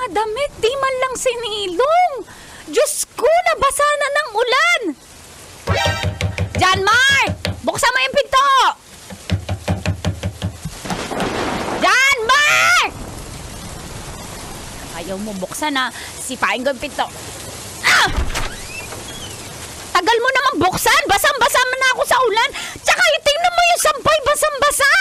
mga damit, di man lang sinilong. Diyos ko, nabasa na ng ulan. John Mark! Buksan mo yung pinto! John Mark! Ayaw mo buksan na. Sipain ko yung pinto. Ah! Tagal mo naman buksan. Basang-basa na ako sa ulan. Tsaka tingnan mo yung sampay, basang-basa.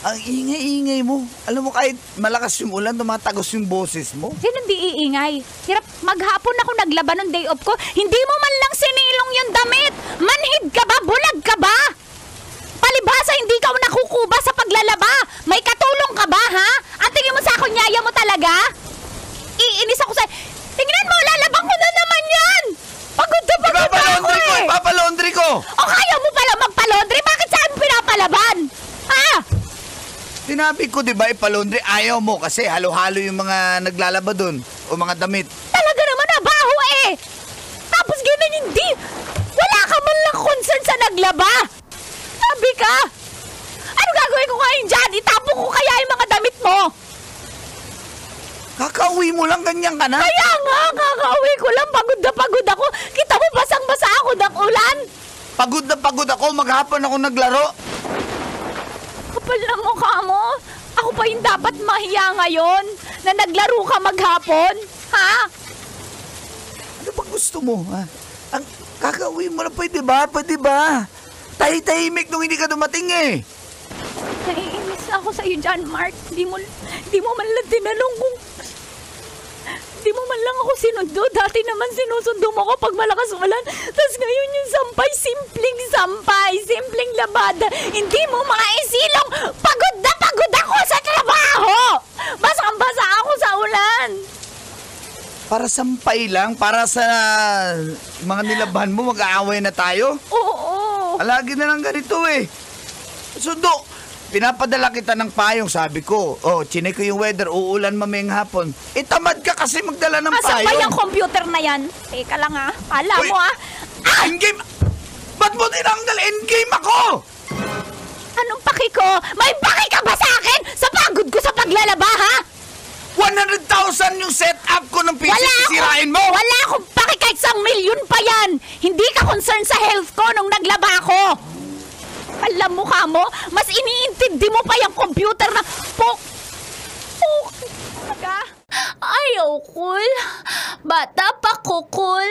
Ang ingay-ingay mo. Alam mo, kahit malakas yung ulan, tumatagos yung boses mo. Sino hindi iingay? Hirap, maghapon ako naglaba ng day off ko. Hindi mo man lang sinilong yung damit. Manhid ka ba? Bulag ka ba? Palibhasa, hindi ka nakukuba sa paglalaba. May katulong ka ba, ha? Ang tingin mo sa akin, nyaya mo talaga? Iinis ako sa... Tingnan mo, lalabang ko na naman yan! Pagod na ako eh! Ipapalaundry ko! O kaya mo pala magpalaundry? Bakit saan mo pinapalaban? Ha? Sinabi ko, di ba, ipalaundry, ayaw mo kasi halo-halo yung mga naglalaba dun o mga damit. Talaga naman, nabaho eh! Tapos ganun hindi! Wala ka man lang concern sa naglaba! Sabi ka! Ano gagawin ko ngayon dyan? Itapo ko kaya yung mga damit mo? Kakauwi mo lang, ganyan ka na? Kaya nga, kakauwi ko lang. Pagod na pagod ako. Kita mo, basang-basa ako ng ulan. Pagod na pagod ako, maghapon ako naglaro. Kapal na mukha mo. Ako pa yung dapat mahiya ngayon na naglaro ka maghapon. Ha? Ano ba gusto mo, ha? Ang kakauwi mo na, pwede ba? Pwede ba? Tahimik nung hindi ka dumating eh. Naiinis ako sa'yo, John Mark. Di mo man lang tinanong kung... Di mo man lang ako sinundo. Dati naman sinusundo mo ako pag malakas ulan. Tapos ngayon yung sampay, simpleng labada. Hindi mo maisilong. Pagod na pagod ako sa trabaho. Basang-basa ako sa ulan. Para sampay lang, para sa mga nilabahan mo, mag-aaway na tayo? Oo. Alagi na lang ganito eh. Sundo, pinapadala kita ng payong, sabi ko. Oh, chinek ko yung weather, uulan mamayang hapon. Tamad ka kasi magdala ng Asan payong. ba yung computer na yan? Teka lang ha. Alam mo ha. Endgame! Ba't mo tinanggal? Endgame ako! Anong paki ko? May paki ka ba sa akin? Sa pagod ko sa paglalaba ha? 100,000 yung setup ko ng PC, sisirain mo! Wala akong paki kahit 1,000,000 pa yan. Hindi ka concerned sa health ko nung naglaba ako. Alam mo ka mo, mas iniintindi mo pa yung computer na Ayaw, cool. Bata pa ko, cool.